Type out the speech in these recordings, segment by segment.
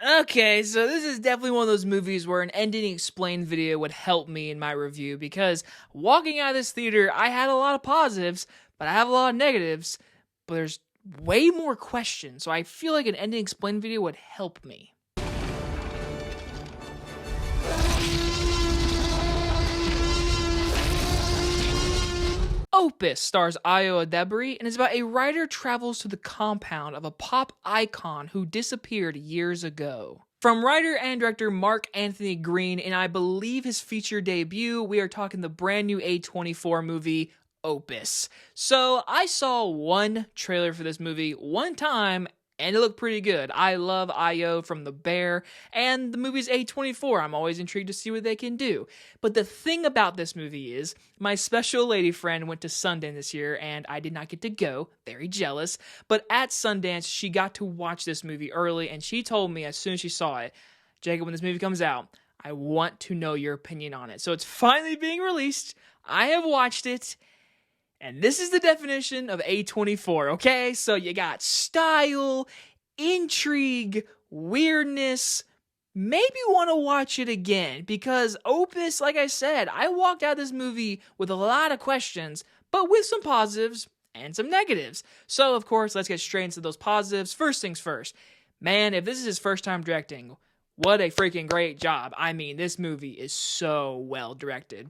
Okay, so this is definitely one of those movies where an ending explained video would help me in my review, because walking out of this theater, I had a lot of positives, but I have a lot of negatives, but there's way more questions, so I feel like an ending explained video would help me. Opus stars Edebiri and is about a writer travels to the compound of a pop icon who disappeared years ago. From writer and director Mark Anthony Green, in I believe his feature debut, we are talking the brand new A24 movie, Opus. So I saw one trailer for this movie one time, and it looked pretty good. I love Io from The Bear, and the movie's A24. I'm always intrigued to see what they can do. But the thing about this movie is, my special lady friend went to Sundance this year, and I did not get to go. Very jealous. But at Sundance, she got to watch this movie early, and she told me as soon as she saw it, Jacob, when this movie comes out, I want to know your opinion on it. So it's finally being released. I have watched it. And this is the definition of A24, okay? So you got style, intrigue, weirdness. Maybe you want to watch it again, because Opus, like I said, I walked out of this movie with a lot of questions, but with some positives and some negatives. So, of course, let's get straight into those positives. First things first. Man, if this is his first time directing, what a freaking great job. I mean, this movie is so well directed.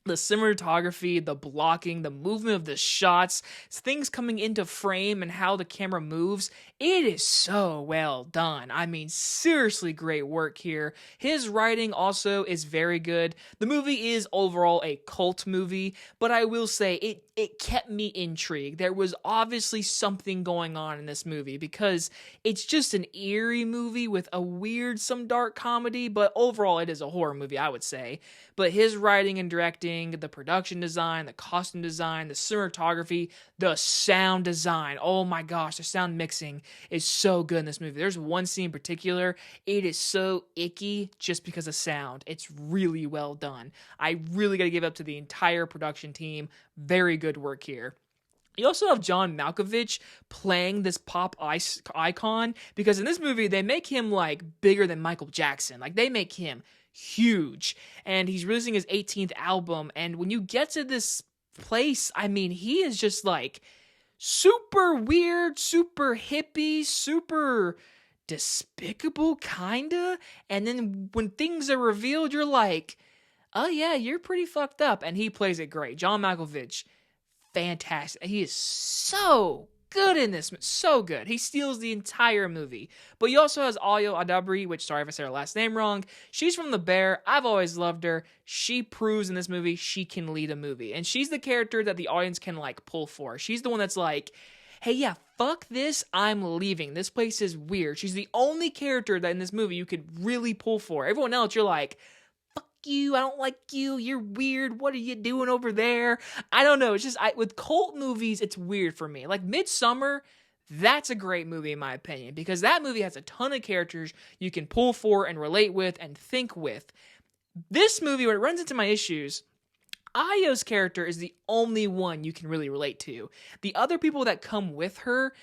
The cinematography, the blocking, the movement of the shots, things coming into frame and how the camera moves, it is so well done. I mean, seriously great work here. His writing also is very good. The movie is overall a cult movie, but I will say it kept me intrigued. There was obviously something going on in this movie, because it's just an eerie movie with a weird, some dark comedy, but overall it is a horror movie, I would say. But his writing and directing, the production design, the costume design, the cinematography, the sound design, oh my gosh, the sound mixing is so good in this movie. There's one scene in particular, it is so icky just because of sound. It's really well done. I really got to give up to the entire production team. Very good work here. You also have John Malkovich playing this pop icon, because in this movie, they make him like bigger than Michael Jackson. Like, they make him huge, and he's releasing his 18th album, and when you get to this place, I mean, he is just like super weird, super hippie, super despicable, kinda, and then when things are revealed, you're like, oh yeah, you're pretty fucked up, and he plays it great. John Malkovich, fantastic. He is so good in this. So good. He steals the entire movie. But he also has Edebiri, which, sorry if I said her last name wrong. She's from The Bear. I've always loved her. She proves in this movie she can lead a movie. And she's the character that the audience can, like, pull for. She's the one that's like, hey, yeah, fuck this, I'm leaving. This place is weird. She's the only character that in this movie you could really pull for. Everyone else, you're like, you, I don't like you, you're weird, what are you doing over there? I don't know, it's just, with cult movies, it's weird for me. Like Midthunder, that's a great movie in my opinion, because that movie has a ton of characters you can pull for and relate with and think with. This movie, when it runs into my issues, Ayo's character is the only one you can really relate to. The other people that come with her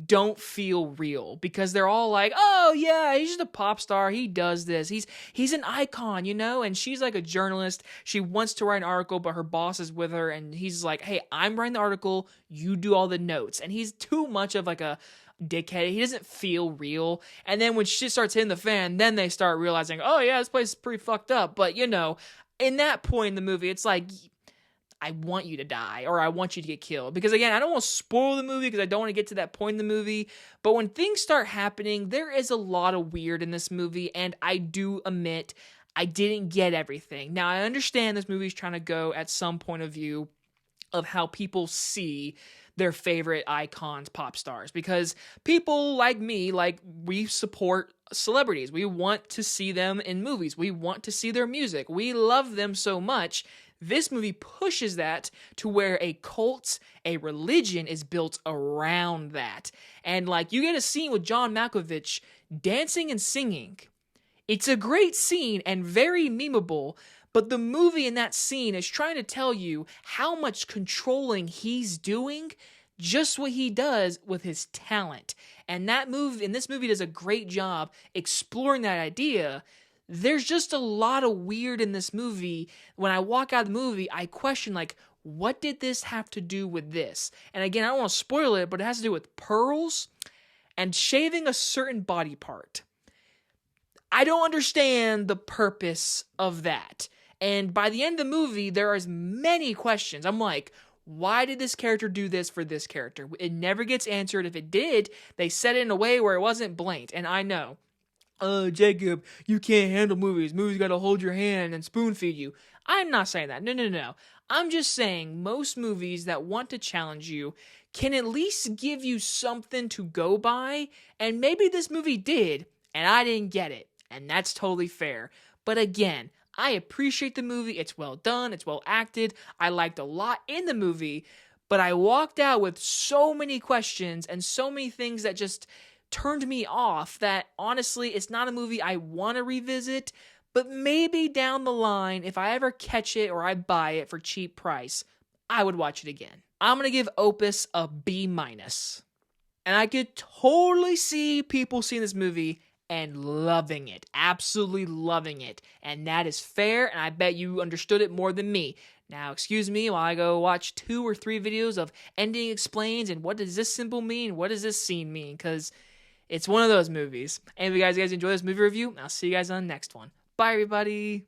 don't feel real, because they're all like, oh yeah, he's just a pop star, he does this, he's an icon, you know, and she's like a journalist, she wants to write an article, but her boss is with her, and he's like, hey, I'm writing the article, you do all the notes, and he's too much of like a dickhead, he doesn't feel real, and then when shit starts hitting the fan, then they start realizing, oh yeah, this place is pretty fucked up, but you know, in that point in the movie, it's like, I want you to die, or I want you to get killed. Because again, I don't want to spoil the movie because I don't want to get to that point in the movie. But when things start happening, there is a lot of weird in this movie, and I do admit I didn't get everything. Now, I understand this movie is trying to go at some point of view of how people see their favorite icons, pop stars, because people like me, like, we support celebrities. We want to see them in movies. We want to see their music. We love them so much. This movie pushes that to where a cult, a religion is built around that. And like, you get a scene with John Malkovich dancing and singing. It's a great scene and very memeable, but the movie in that scene is trying to tell you how much controlling he's doing, just what he does with his talent. And this movie does a great job exploring that idea. There's just a lot of weird in this movie. When I walk out of the movie, I question, like, what did this have to do with this? And again, I don't want to spoil it, but it has to do with pearls and shaving a certain body part. I don't understand the purpose of that. And by the end of the movie, there are many questions. I'm like, why did this character do this for this character? It never gets answered. If it did, they said it in a way where it wasn't blatant. And I know, Jacob, you can't handle movies. Movies gotta hold your hand and spoon feed you. I'm not saying that. No. I'm just saying most movies that want to challenge you can at least give you something to go by. And maybe this movie did, and I didn't get it. And that's totally fair. But again, I appreciate the movie. It's well done. It's well acted. I liked a lot in the movie. But I walked out with so many questions and so many things that just turned me off that honestly, it's not a movie I want to revisit. But maybe down the line, if I ever catch it or I buy it for cheap price, I would watch it again. I'm going to give Opus a B-. And I could totally see people seeing this movie and loving it, absolutely loving it. And that is fair, and I bet you understood it more than me. Now, excuse me while I go watch 2 or 3 videos of Ending Explains and what does this symbol mean, what does this scene mean, because it's one of those movies. And if you guys enjoy this movie review, I'll see you guys on the next one. Bye, everybody.